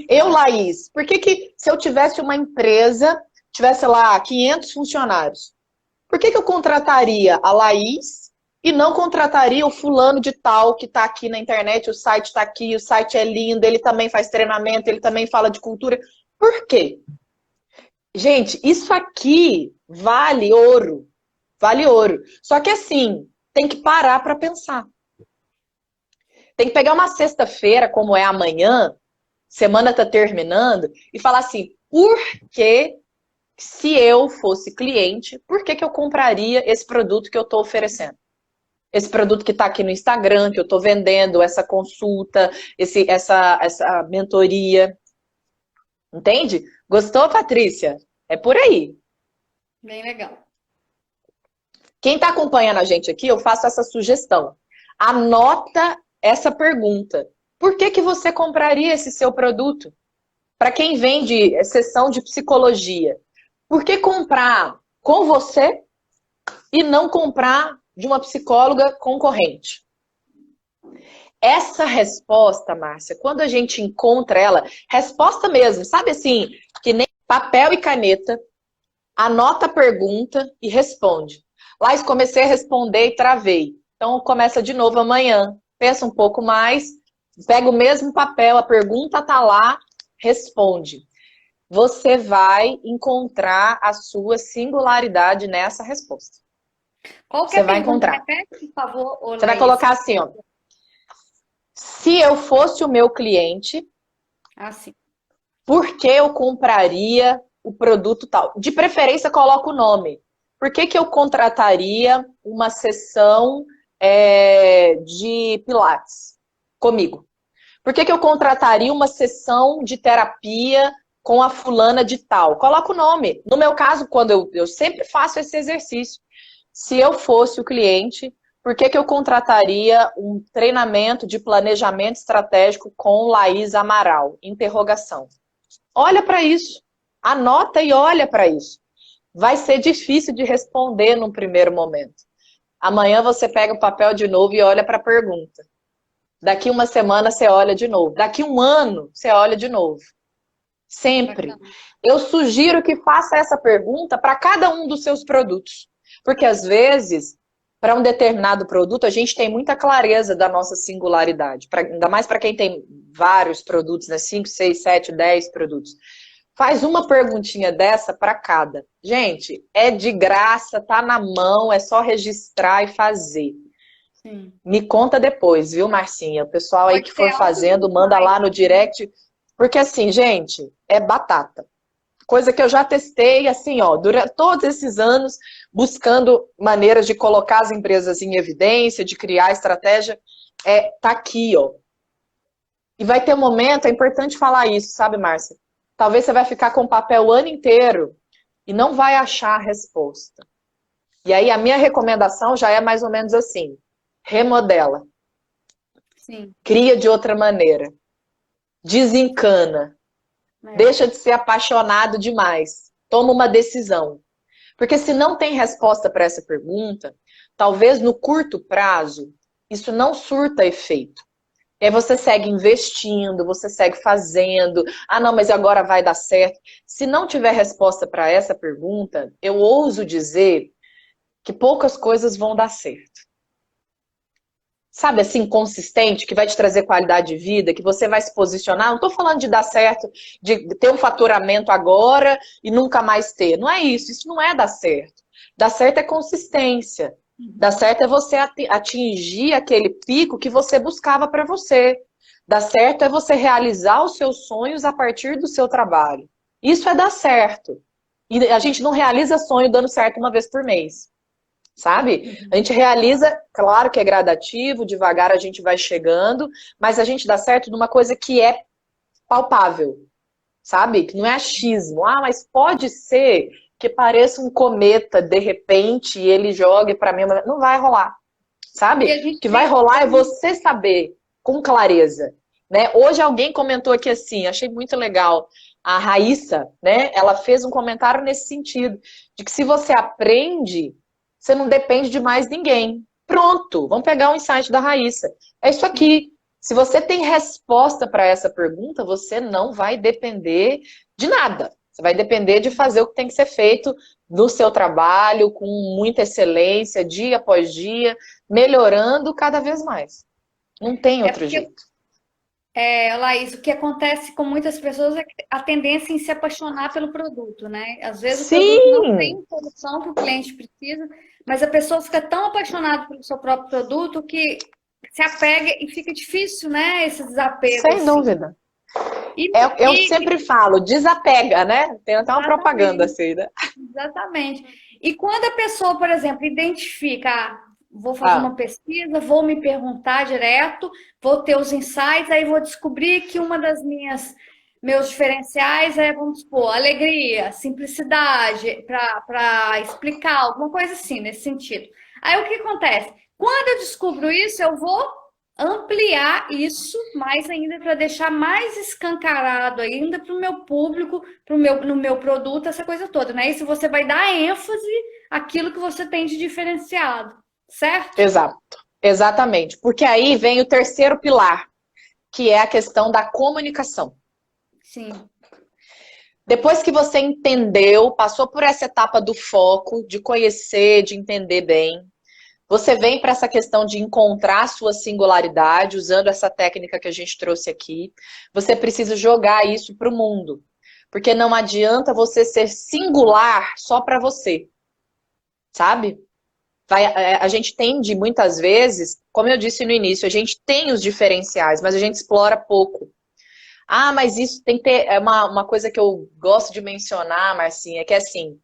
Eu, Laís, por que se eu tivesse uma empresa, tivesse lá 500 funcionários, por que eu contrataria a Laís e não contrataria o fulano de tal que está aqui na internet, o site está aqui, o site é lindo, ele também faz treinamento, ele também fala de cultura. Por quê? Gente, isso aqui vale ouro. Vale ouro. Só que assim, tem que parar para pensar. Tem que pegar uma sexta-feira, como é amanhã, semana está terminando, e falar assim, por que, se eu fosse cliente, por que eu compraria esse produto que eu estou oferecendo? Esse produto que está aqui no Instagram, que eu estou vendendo, essa consulta, essa mentoria. Entende? Gostou, Patrícia? É por aí. Bem legal. Quem está acompanhando a gente aqui, eu faço essa sugestão. Anota essa pergunta. Por que você compraria esse seu produto? Para quem vende sessão de psicologia, por que comprar com você e não comprar de uma psicóloga concorrente? Essa resposta, Márcia, quando a gente encontra ela, resposta mesmo, sabe assim, que nem papel e caneta, anota a pergunta e responde. Laís, comecei a responder e travei. Então começa de novo amanhã. Pensa um pouco mais, pega o mesmo papel, a pergunta tá lá, responde. Você vai encontrar a sua singularidade nessa resposta. Qual que é Você a vai pergunta? encontrar. Repete, por favor, ô Você vai Laís. colocar assim, ó. Se eu fosse o meu cliente, Assim. por que eu compraria o produto tal? De preferência, coloca o nome. Por que que eu contrataria uma sessão de Pilates comigo? Por que que eu contrataria uma sessão de terapia com a fulana de tal? Coloca o nome. No meu caso, quando eu sempre faço esse exercício. Se eu fosse o cliente, por que que eu contrataria um treinamento de planejamento estratégico com Laís Amaral? Interrogação. Olha para isso. Anota e olha para isso. Vai ser difícil de responder num primeiro momento. Amanhã você pega o papel de novo e olha para a pergunta. Daqui uma semana você olha de novo. Daqui um ano você olha de novo. Sempre. Eu sugiro que faça essa pergunta para cada um dos seus produtos. Porque às vezes, para um determinado produto, a gente tem muita clareza da nossa singularidade. Ainda mais para quem tem vários produtos, né? 5, 6, 7, 10 produtos. Faz uma perguntinha dessa para cada. Gente, é de graça, tá na mão, é só registrar e fazer. Sim. Me conta depois, viu, Marcinha? O pessoal aí Pode que for ser fazendo, manda lá no direct. Porque assim, gente, é batata. Coisa que eu já testei, assim, ó, durante todos esses anos, buscando maneiras de colocar as empresas em evidência, de criar estratégia, tá aqui, ó. E vai ter um momento, é importante falar isso, sabe, Márcia? Talvez você vai ficar com o papel o ano inteiro e não vai achar a resposta. E aí a minha recomendação já é mais ou menos assim, remodela. Sim. Cria de outra maneira. Desencana. Deixa de ser apaixonado demais. Toma uma decisão. Porque se não tem resposta para essa pergunta, talvez no curto prazo, isso não surta efeito. E aí você segue investindo, você segue fazendo. Ah, não, mas agora vai dar certo. Se não tiver resposta para essa pergunta, eu ouso dizer que poucas coisas vão dar certo. Sabe assim, consistente, que vai te trazer qualidade de vida, que você vai se posicionar. Não estou falando de dar certo, de ter um faturamento agora e nunca mais ter. Não é isso não é dar certo. Dar certo é consistência. Dar certo é você atingir aquele pico que você buscava para você. Dar certo é você realizar os seus sonhos a partir do seu trabalho. Isso é dar certo. E a gente não realiza sonho dando certo uma vez por mês. Sabe? A gente realiza, claro que é gradativo, devagar a gente vai chegando, mas a gente dá certo numa coisa que é palpável, sabe? Que não é achismo. Ah, mas pode ser que pareça um cometa de repente e ele jogue para mim. Não vai rolar, sabe? O que vai rolar é você saber com clareza, né? Hoje alguém comentou aqui assim, achei muito legal. A Raíssa, né? Ela fez um comentário nesse sentido, de que se você aprende, você não depende de mais ninguém. Pronto, vamos pegar o insight da Raíssa. É isso aqui. Se você tem resposta para essa pergunta, você não vai depender de nada. Você vai depender de fazer o que tem que ser feito no seu trabalho, com muita excelência, dia após dia, melhorando cada vez mais. Não tem outro jeito. Laís, o que acontece com muitas pessoas é a tendência em se apaixonar pelo produto, né? Às vezes o produto não tem solução que o cliente precisa, mas a pessoa fica tão apaixonada pelo seu próprio produto que se apega e fica difícil, né? Esse desapego. Sem dúvida. Eu sempre falo, desapega, né? Tem até uma propaganda assim, né? Exatamente. E quando a pessoa, por exemplo, identifica, vou fazer uma pesquisa, vou me perguntar direto, vou ter os insights, aí vou descobrir que uma das meus diferenciais é, vamos supor, alegria, simplicidade, para explicar, alguma coisa assim, nesse sentido. Aí o que acontece? Quando eu descubro isso, eu vou ampliar isso mais ainda para deixar mais escancarado ainda para o meu público, no meu produto, essa coisa toda, né? Isso você vai dar ênfase àquilo que você tem de diferenciado, certo? Exato. Exatamente. Porque aí vem o terceiro pilar, que é a questão da comunicação. Sim. Depois que você entendeu, passou por essa etapa do foco, de conhecer, de entender bem, você vem para essa questão de encontrar a sua singularidade, usando essa técnica que a gente trouxe aqui. Você precisa jogar isso para o mundo. Porque não adianta você ser singular só para você, sabe? A gente tende, muitas vezes, como eu disse no início, a gente tem os diferenciais, mas a gente explora pouco. Ah, mas isso tem que ter. É uma coisa que eu gosto de mencionar, Marcinha, que é assim: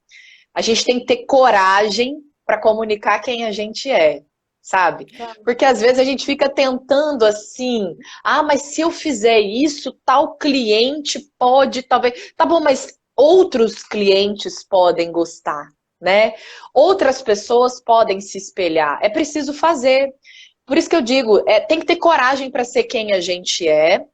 a gente tem que ter coragem para comunicar quem a gente é, sabe? Claro. Porque às vezes a gente fica tentando assim, ah, mas se eu fizer isso, tal cliente pode, talvez. Tá bom, mas outros clientes podem gostar, né? Outras pessoas podem se espelhar. É preciso fazer. Por isso que eu digo, tem que ter coragem para ser quem a gente é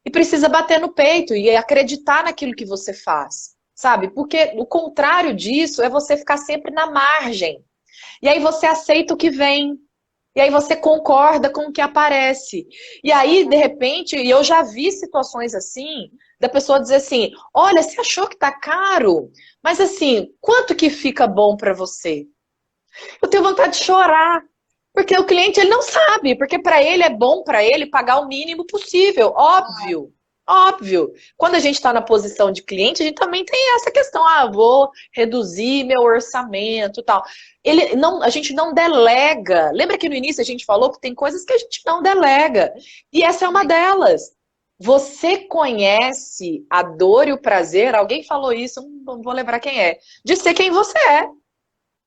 e precisa bater no peito e acreditar naquilo que você faz, sabe? Porque o contrário disso é você ficar sempre na margem. E aí você aceita o que vem. E aí você concorda com o que aparece. E aí, de repente, e eu já vi situações assim, da pessoa dizer assim: olha, você achou que tá caro, mas assim, quanto que fica bom para você? Eu tenho vontade de chorar. Porque o cliente ele não sabe, porque para ele é bom para ele pagar o mínimo possível, óbvio. Óbvio. Quando a gente está na posição de cliente, a gente também tem essa questão, ah, vou reduzir meu orçamento, e tal. Ele não, a gente não delega. Lembra que no início a gente falou que tem coisas que a gente não delega. E essa é uma delas. Você conhece a dor e o prazer? Alguém falou isso, não vou lembrar quem é. De ser quem você é.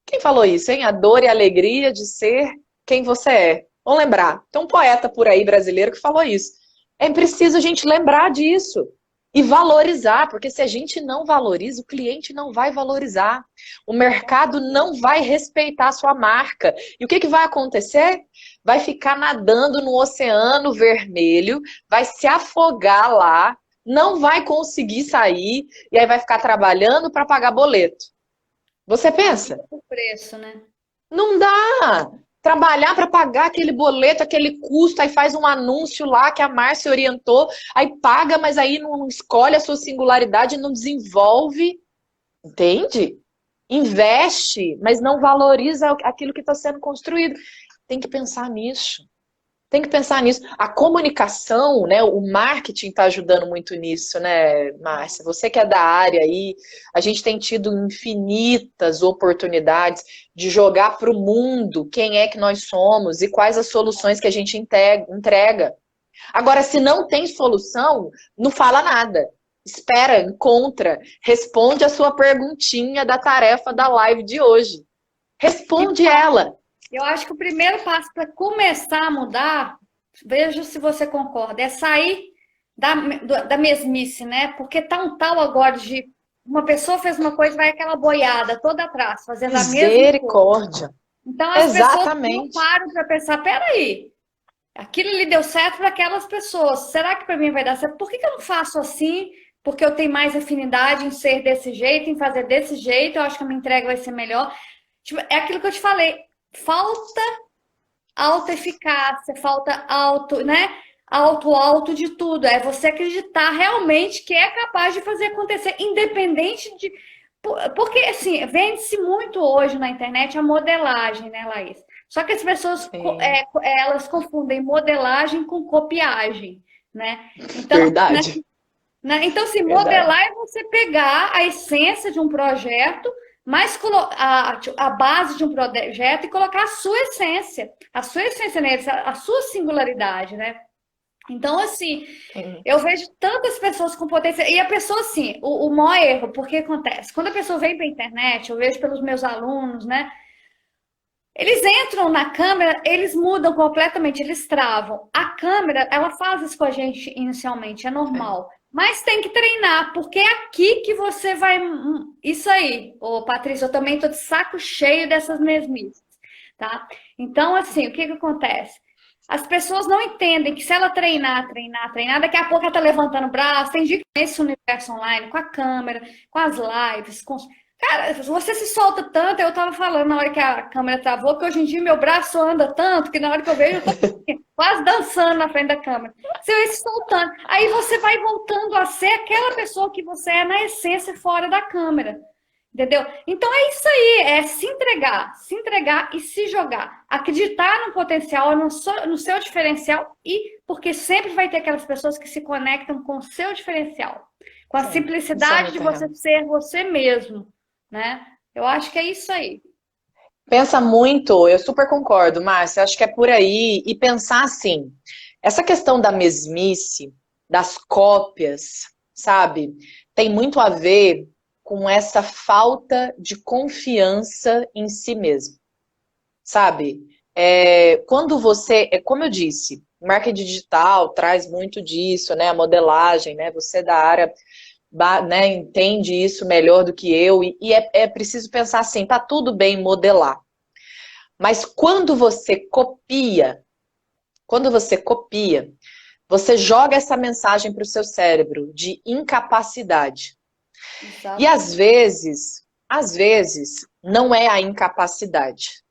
Quem falou isso, hein? A dor e a alegria de ser quem você é. Vamos lembrar. Tem um poeta por aí brasileiro que falou isso. É preciso a gente lembrar disso e valorizar, porque se a gente não valoriza, o cliente não vai valorizar. O mercado não vai respeitar a sua marca. E o que vai acontecer? Vai ficar nadando no oceano vermelho, vai se afogar lá, não vai conseguir sair e aí vai ficar trabalhando para pagar boleto. Você A pensa? vida por preço, né? Não dá. Trabalhar para pagar aquele boleto, aquele custo, aí faz um anúncio lá que a Márcia orientou, aí paga, mas aí não escolhe a sua singularidade, não desenvolve, entende? Investe, mas não valoriza aquilo que está sendo construído. Tem que pensar nisso. Tem que pensar nisso. A comunicação, né? O marketing está ajudando muito nisso, né, Márcia? Você que é da área aí, a gente tem tido infinitas oportunidades de jogar para o mundo quem é que nós somos e quais as soluções que a gente entrega. Agora, se não tem solução, não fala nada. Espera, encontra, responde a sua perguntinha da tarefa da live de hoje. Responde ela. Eu acho que o primeiro passo para começar a mudar, veja se você concorda, é sair da mesmice, né? Porque tá um tal agora de uma pessoa fez uma coisa, vai aquela boiada toda atrás, fazendo a mesma coisa. Misericórdia. Então as pessoas não Exatamente. param para pensar, peraí, aquilo ali deu certo para aquelas pessoas, será que para mim vai dar certo? Por que eu não faço assim? Porque eu tenho mais afinidade em ser desse jeito, em fazer desse jeito, eu acho que a minha entrega vai ser melhor. Tipo, é aquilo que eu te falei, falta autoeficácia, falta né? Alto de tudo. É você acreditar realmente que é capaz de fazer acontecer, independente de. Porque, assim, vende-se muito hoje na internet a modelagem, né, Laís? Só que as pessoas, Sim, elas confundem modelagem com copiagem, né? Então, né? verdade, Então, assim, verdade. modelar é você pegar a essência de um projeto, mas a base de um projeto e colocar a sua essência nele, a sua singularidade, né? Então, assim, Sim. eu vejo tantas pessoas com potência. E a pessoa, assim, o maior erro, porque acontece? Quando a pessoa vem para a internet, eu vejo pelos meus alunos, né? Eles entram na câmera, eles mudam completamente, eles travam. A câmera, ela faz isso com a gente inicialmente, é É. normal. Mas tem que treinar, porque é aqui que você vai. Isso aí, ô Patrícia, eu também tô de saco cheio dessas mesmices, tá? Então, assim, o que que acontece? As pessoas não entendem que se ela treinar, daqui a pouco ela tá levantando o braço. Tem gente que conhece o universo online com a câmera, com as lives, Cara, você se solta tanto, eu tava falando na hora que a câmera travou, que hoje em dia meu braço anda tanto, que na hora que eu vejo, eu tô assim, quase dançando na frente da câmera. Você vai se soltando. Aí você vai voltando a ser aquela pessoa que você é na essência fora da câmera. Entendeu? Então é isso aí, é se entregar e se jogar. Acreditar no potencial, no seu diferencial, e porque sempre vai ter aquelas pessoas que se conectam com o seu diferencial, com a Sim, isso é simplicidade de muito você real. ser você mesmo, né? Eu acho que é isso aí. Pensa muito, eu super concordo, Márcia, acho que é por aí. E pensar assim, essa questão da mesmice, das cópias, sabe, tem muito a ver com essa falta de confiança em si mesmo, sabe? Quando você, como eu disse, marketing digital traz muito disso, né? A modelagem, né? Você da área, né, entende isso melhor do que eu, e é preciso pensar assim, tá tudo bem modelar. Mas quando você copia, você joga essa mensagem para o seu cérebro de incapacidade. E Exatamente. às vezes, não é a incapacidade.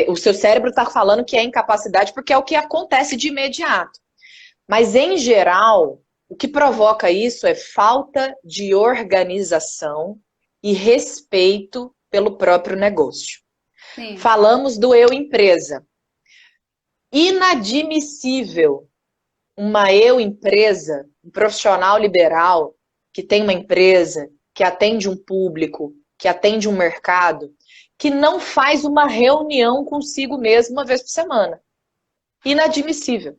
O seu cérebro está falando que é incapacidade porque é o que acontece de imediato. Mas, em geral, o que provoca isso é falta de organização e respeito pelo próprio negócio. Sim. Falamos do eu empresa. Inadmissível uma eu empresa, um profissional liberal que tem uma empresa, que atende um público, que atende um mercado, que não faz uma reunião consigo mesmo uma vez por semana. Inadmissível.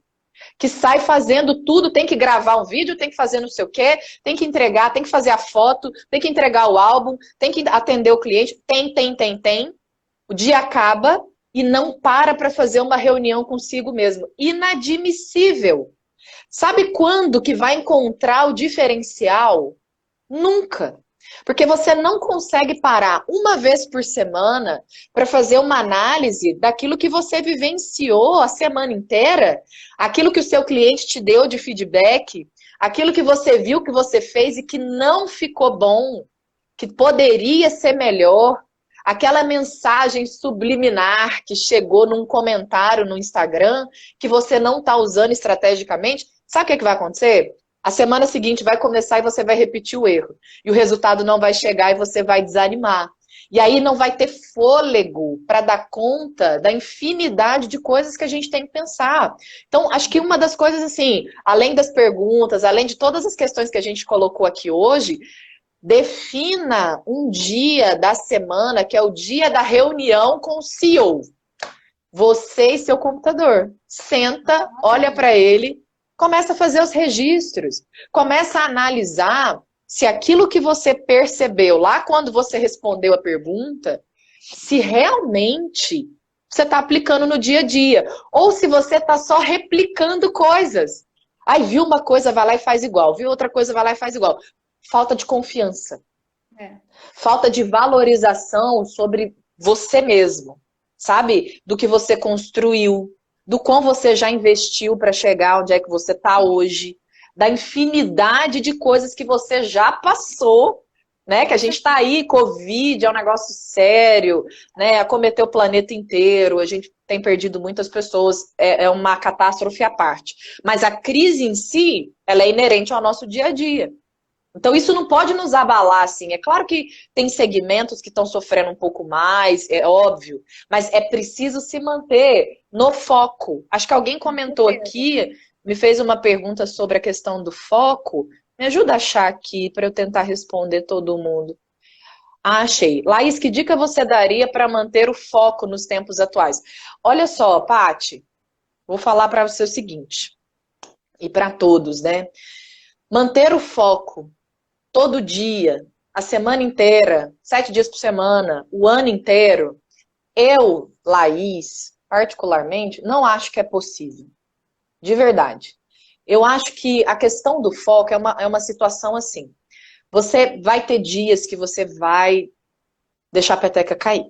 Que sai fazendo tudo, tem que gravar um vídeo, tem que fazer não sei o quê, tem que entregar, tem que fazer a foto, tem que entregar o álbum, tem que atender o cliente, tem. O dia acaba e não para fazer uma reunião consigo mesmo. Inadmissível. Sabe quando que vai encontrar o diferencial? Nunca. Porque você não consegue parar uma vez por semana para fazer uma análise daquilo que você vivenciou a semana inteira, aquilo que o seu cliente te deu de feedback, aquilo que você viu que você fez e que não ficou bom, que poderia ser melhor, aquela mensagem subliminar que chegou num comentário no Instagram que você não está usando estrategicamente. Sabe o que vai acontecer? A semana seguinte vai começar e você vai repetir o erro. E o resultado não vai chegar e você vai desanimar. E aí não vai ter fôlego para dar conta da infinidade de coisas que a gente tem que pensar. Então, acho que uma das coisas, assim, além das perguntas, além de todas as questões que a gente colocou aqui hoje, defina um dia da semana, que é o dia da reunião com o CEO. Você e seu computador. Senta, olha para ele, começa a fazer os registros, começa a analisar se aquilo que você percebeu lá quando você respondeu a pergunta, se realmente você está aplicando no dia a dia, ou se você está só replicando coisas. Aí viu uma coisa, vai lá e faz igual, viu outra coisa, vai lá e faz igual. Falta de confiança, É. falta de valorização sobre você mesmo, sabe? Do que você construiu, do quão você já investiu para chegar onde é que você está hoje, da infinidade de coisas que você já passou, né? Que a gente está aí, Covid é um negócio sério, né? Acometeu o planeta inteiro, a gente tem perdido muitas pessoas, é uma catástrofe à parte. Mas a crise em si, ela é inerente ao nosso dia a dia. Então, isso não pode nos abalar, assim. É claro que tem segmentos que estão sofrendo um pouco mais, é óbvio, mas é preciso se manter no foco. Acho que alguém comentou aqui, me fez uma pergunta sobre a questão do foco. Me ajuda a achar aqui para eu tentar responder todo mundo. Ah, achei. Laís, que dica você daria para manter o foco nos tempos atuais? Olha só, Paty, vou falar para você o seguinte, e para todos, né? Manter o foco todo dia, a semana inteira, 7 dias por semana, o ano inteiro, eu, Laís, particularmente, não acho que é possível. De verdade. Eu acho que a questão do foco é uma situação assim. Você vai ter dias que você vai deixar a peteca cair.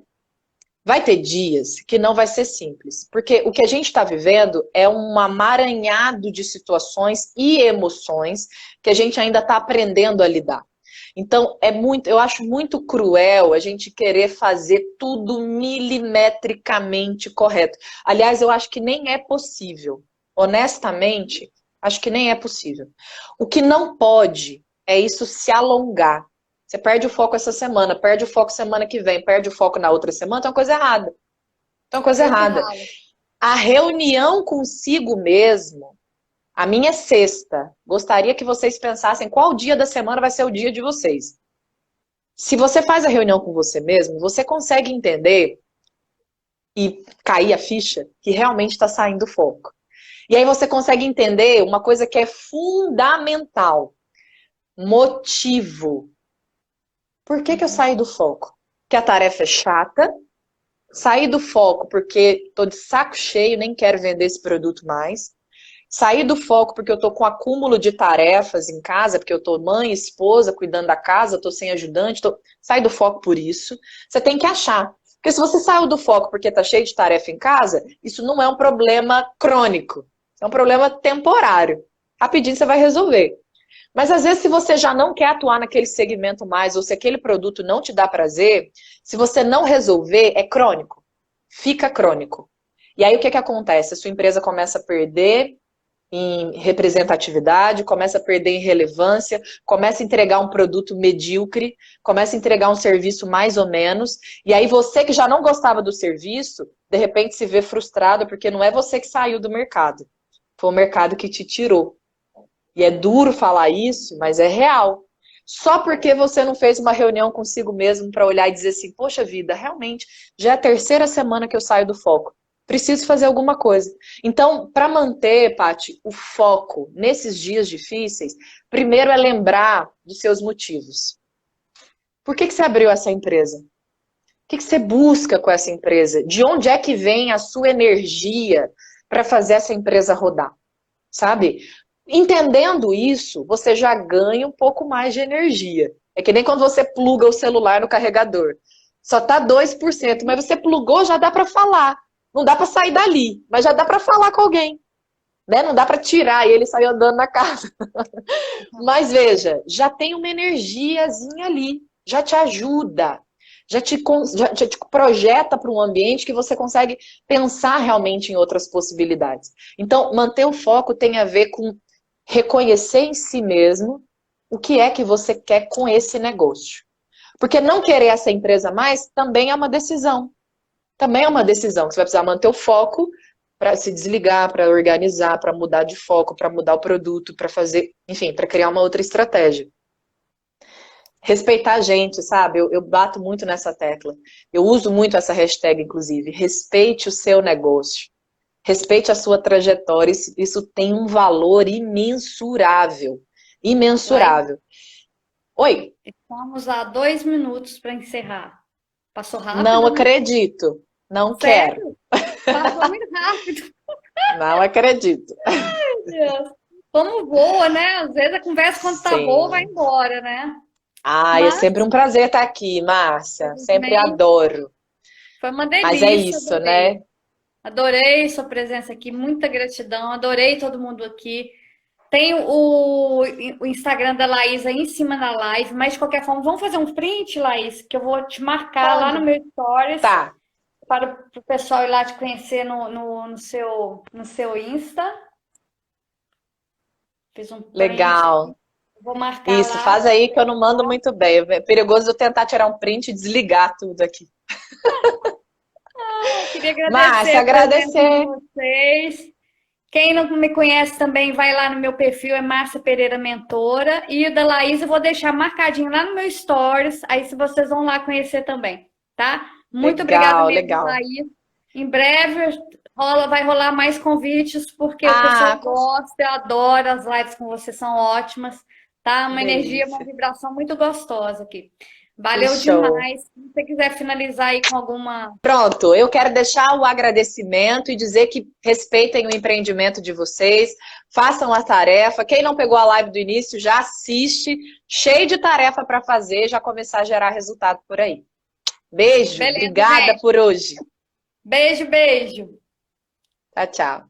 Vai ter dias que não vai ser simples. Porque o que a gente está vivendo é um amaranhado de situações e emoções que a gente ainda está aprendendo a lidar. Então, eu acho muito cruel a gente querer fazer tudo milimetricamente correto. Aliás, eu acho que nem é possível. Honestamente, acho que nem é possível. O que não pode é isso se alongar. Você perde o foco essa semana, perde o foco semana que vem, perde o foco na outra semana, tem uma coisa errada. Tem uma coisa errada. A reunião consigo mesmo, a minha sexta, gostaria que vocês pensassem qual dia da semana vai ser o dia de vocês. Se você faz a reunião com você mesmo, você consegue entender e cair a ficha que realmente está saindo do foco. E aí você consegue entender uma coisa que é fundamental. Motivo. Por que eu saí do foco? Porque a tarefa é chata. Saí do foco porque estou de saco cheio, nem quero vender esse produto mais. Saí do foco porque eu estou com acúmulo de tarefas em casa, porque eu estou mãe, esposa, cuidando da casa, estou sem ajudante. Sai do foco por isso. Você tem que achar. Porque se você saiu do foco porque está cheio de tarefa em casa, isso não é um problema crônico. É um problema temporário. Rapidinho você vai resolver. Mas às vezes se você já não quer atuar naquele segmento mais, ou se aquele produto não te dá prazer, se você não resolver, é crônico. Fica crônico. E aí o que acontece? A sua empresa começa a perder em representatividade, começa a perder em relevância, começa a entregar um produto medíocre, começa a entregar um serviço mais ou menos, e aí você que já não gostava do serviço, de repente se vê frustrado porque não é você que saiu do mercado, foi o mercado que te tirou. E é duro falar isso, mas é real. Só porque você não fez uma reunião consigo mesmo para olhar e dizer assim, poxa vida, realmente, já é a terceira semana que eu saio do foco. Preciso fazer alguma coisa. Então, para manter, Paty, o foco nesses dias difíceis, primeiro é lembrar dos seus motivos. Por que você abriu essa empresa? O que você busca com essa empresa? De onde é que vem a sua energia para fazer essa empresa rodar? Sabe? Entendendo isso, você já ganha um pouco mais de energia. É que nem quando você pluga o celular no carregador. Só tá 2%, mas você plugou, já dá para falar. Não dá para sair dali, mas já dá para falar com alguém. Né? Não dá para tirar e ele sair andando na casa. Mas veja, já tem uma energiazinha ali. Já te ajuda. Já te projeta para um ambiente que você consegue pensar realmente em outras possibilidades. Então, manter o foco tem a ver com reconhecer em si mesmo o que é que você quer com esse negócio. Porque não querer essa empresa mais também é uma decisão. Também é uma decisão, que você vai precisar manter o foco para se desligar, para organizar, para mudar de foco, para mudar o produto, para fazer, enfim, para criar uma outra estratégia. Respeitar a gente, sabe? Eu bato muito nessa tecla. Eu uso muito essa hashtag, inclusive. Respeite o seu negócio. Respeite a sua trajetória. Isso tem um valor imensurável. Imensurável. Oi? Estamos a 2 minutos para encerrar. Passou rápido? Não acredito. Não Sério? quero. Passou muito rápido. Não acredito. Meu Deus. Como voa, né? Às vezes a conversa, quando tá Sim. boa, vai embora, né? Ai, é sempre um prazer estar aqui, Márcia. Sempre adoro. Foi uma delícia. Mas é isso, adorei. né? Adorei sua presença aqui, muita gratidão. Adorei todo mundo aqui. Tem o Instagram da Laís aí em cima da live, mas de qualquer forma, vamos fazer um print, Laís, que eu vou te marcar lá no meu stories. Tá. Para o pessoal ir lá te conhecer no seu Insta. Fiz um print. Legal. Vou marcar Isso, lá. faz aí que eu não mando muito bem. É perigoso eu tentar tirar um print e desligar tudo aqui. Queria agradecer, Márcia, agradecer. Vocês. Quem não me conhece também, vai lá no meu perfil, é Márcia Pereira Mentora. E o da Laís eu vou deixar marcadinho lá no meu stories. Aí se vocês vão lá conhecer também, tá? Muito obrigada mesmo, legal. Laís. Em breve vai rolar mais convites, porque o pessoal gosta, eu adoro as lives com vocês, são ótimas, tá? Uma energia, uma vibração muito gostosa aqui. Valeu demais. Se você quiser finalizar aí com alguma... Pronto, eu quero deixar o agradecimento e dizer que respeitem o empreendimento de vocês, façam a tarefa. Quem não pegou a live do início, já assiste, cheio de tarefa para fazer, já começar a gerar resultado por aí. Beijo, obrigada por hoje. Beijo, beijo. Tchau, tchau.